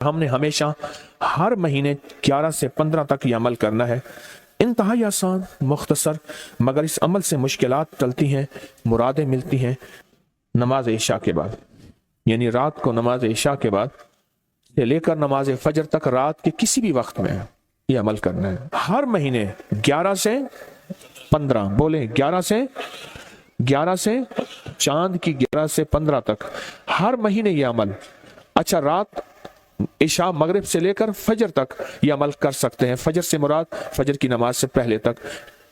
हमने हमेशा हर महीने 11 से 15 तक ये अमल करना है। इंतहाई आसान, मुख्तसर, मगर इस अमल से मुश्किलात टलती हैं, मुरादें मिलती हैं। नमाज इशा के बाद, यानी रात को नमाज इशा के बाद से लेकर नमाज फजर तक रात के किसी भी वक्त में ये अमल करना है। हर महीने 11 से 15, बोले 11 से चांद की 11 से 15 तक हर महीने ये अमल। अच्छा, रात इशा मगरिब से लेकर फजर तक ये अमल कर सकते हैं। फजर से मुराद फजर की नमाज से पहले तक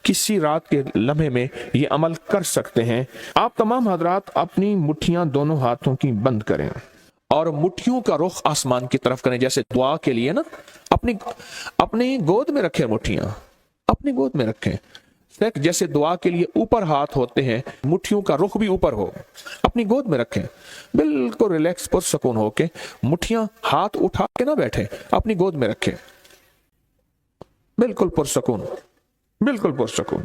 किसी रात के लम्हे में ये अमल कर सकते हैं। आप तमाम हजरात अपनी मुट्ठियां दोनों हाथों की बंद करें और मुट्ठियों का रुख आसमान की तरफ करें, जैसे दुआ के लिए ना अपनी गोद में रखें, मुट्ठियां अपनी गोद में रखें। जैसे दुआ के लिए ऊपर हाथ होते हैं, मुट्ठियों का रुख भी ऊपर हो, अपनी गोद में रखें। बिल्कुल रिलैक्स पुरसकून होके, मुट्ठियां हाथ उठा के ना बैठे, अपनी गोद में रखें, बिल्कुल पुरसकून, बिल्कुल पुरसकून।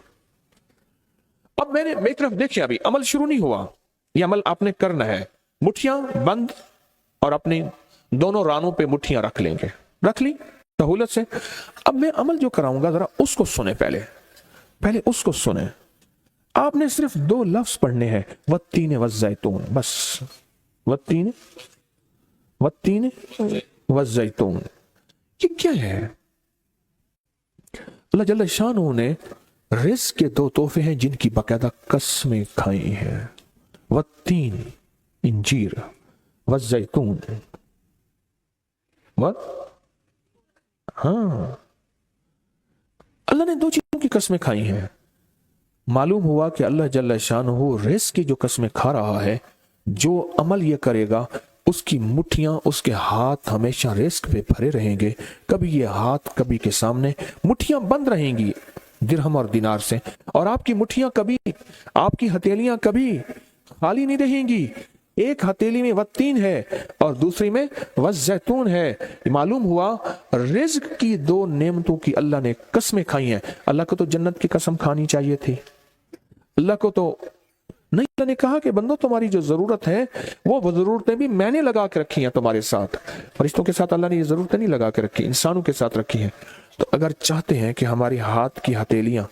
अब मेरी तरफ देखिए, अभी अमल शुरू नहीं हुआ, ये अमल आपने करना है। मुट्ठियां बंद और अपनी दोनों रानों पे मुट्ठियां रख लेंगे, रख ली सहूलत से। अब मैं अमल जो कराऊंगा जरा उसको सुने, पहले उसको सुने। आपने सिर्फ 2 लफ्ज पढ़ने हैं, वत्तीन वज़्ज़ैतून, बस वत्तीन वज़्ज़ैतून। ये क्या है? अल्लाह जल्ल शानहू ने रिज़्क़ के 2 तोहफे हैं जिनकी बाकायदा कसमें खाई हैं। वत्तीन इंजीर, वज़्ज़ैतून, हाँ, अल्लाह ने 2 चीजों की कसमें खाई हैं। मालूम हुआ कि अल्लाह जल्ल शानहू रिज़्क़ की जो कसमें खा रहा है, जो अमल ये करेगा उसकी मुट्ठियां, उसके हाथ हमेशा रिज़्क़ पे भरे रहेंगे। कभी ये हाथ कभी के सामने, मुट्ठियां बंद रहेंगी दिरहम और दिनार से, और आपकी मुट्ठियां कभी, आपकी हथेलियां कभी खाली नहीं रहेंगी। एक हथेली में वत्तीन है और दूसरी में वज़्ज़ैतून है। मालूम हुआ रिज़्क़ की 2 नेमतों की अल्लाह ने कसमें खाई हैं। अल्लाह को तो जन्नत की कसम खानी चाहिए थी, अल्लाह को तो नहीं। अल्लाह ने कहा कि बंदो, तुम्हारी जो जरूरत है वो जरूरतें भी मैंने लगा के रखी हैं तुम्हारे साथ। फरिश्तों के साथ अल्लाह ने ये जरूरतें नहीं लगा के रखी, इंसानों के साथ रखी हैं। तो अगर चाहते हैं कि हमारी हाथ की हथेलियां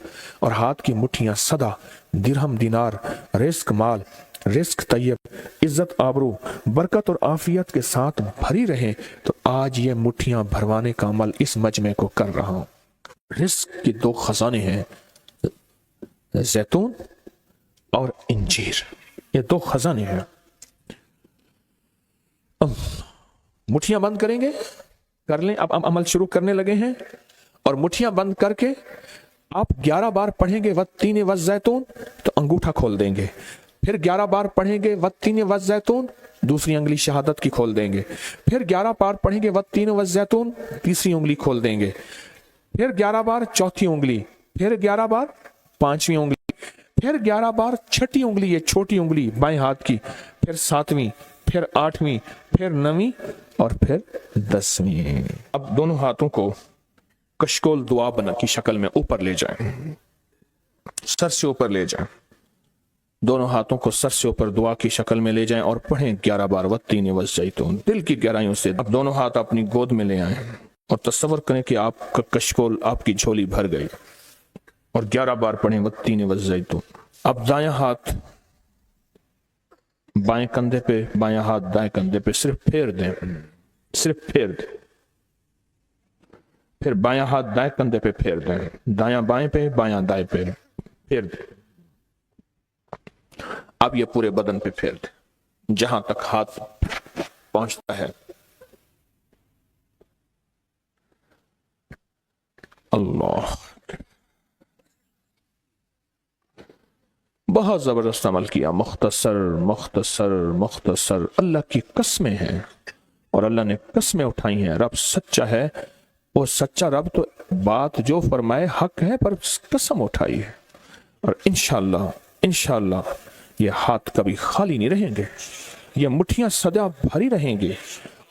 और हाथ की मुट्ठियां सदा दिरहम दिनार, रिज़्क़ माल, रिज़्क़ तैयब, इज्जत आबरू, बरकत और आफियत के साथ भरी रहें, तो आज ये मुट्ठियां भरवाने का अमल इस मजमे को कर रहा हूं। रिज़्क़ के 2 खजाने हैं, जैतून और इंजीर, ये 2 खजाने हैं। अब मुट्ठियां बंद करेंगे, कर लें। अब अमल शुरू करने लगे हैं, और मुट्ठियां बंद करके आप 11 बार पढ़ेंगे वत्तीन वज़्ज़ैतून, तो अंगूठा खोल देंगे। फिर 11 बार पढ़ेंगे वत्तीन वज़्ज़ैतून, दूसरी उंगली शहादत की खोल देंगे। फिर 11 बार पढ़ेंगे वत्तीन वज़्ज़ैतून, तीसरी उंगली खोल देंगे। फिर 11 बार चौथी उंगली, फिर 11 बार पांचवी उंगली, फिर 11 बार छठी उंगली, ये छोटी उंगली बाएं हाथ की, फिर 7वीं, फिर 8वीं, फिर 9वीं और फिर 10वीं। अब दोनों हाथों को कशकोल दुआ बना की शक्ल में ऊपर ले जाएं, सर से ऊपर ले जाएं। दोनों हाथों को सर से ऊपर दुआ की शक्ल में ले जाएं और पढ़ें 11 बार वत्तीन वज़्ज़ैतून, दिल की गहराइयों से। अब दोनों हाथ अपनी गोद में ले आएं और तसव्वुर करें कि आपका कशकोल, आपकी झोली भर गई, और 11 बार पढ़ें वत्तीन वज़्ज़ैतून। अब दायां हाथ बाएं कंधे पे, बायां हाथ दाएं कंधे पे सिर्फ फेर दें, सिर्फ फेर दें। फिर बायां हाथ दाएं कंधे पे फेर दें, दायां बाएं पे, बायां दाएं पे फेर दें। अब ये पूरे बदन पे फेर दें जहां तक हाथ पहुंचता है। अल्लाह, बहुत जबरदस्त अमल किया, मुख्तसर मुख्तसर मुख्तसर। अल्लाह की कसमें हैं और अल्लाह ने कसमें उठाई हैं। रब सच्चा है, वो सच्चा रब तो बात जो फरमाए हक है, पर कसम उठाई है। और इंशाअल्लाह इंशाअल्लाह ये हाथ कभी खाली नहीं रहेंगे, ये मुट्ठियां सदा भरी रहेंगी,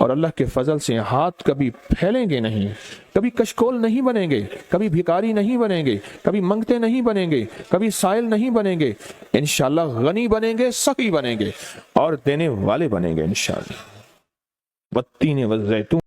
और अल्लाह के फजल से हाथ कभी फैलेंगे नहीं, कभी कशकोल नहीं बनेंगे, कभी भिखारी नहीं बनेंगे, कभी मंगते नहीं बनेंगे, कभी साइल नहीं बनेंगे। इंशाअल्लाह गनी बनेंगे, सखी बनेंगे और देने वाले बनेंगे इंशाअल्लाह। वत्तीन वज़्ज़ैतून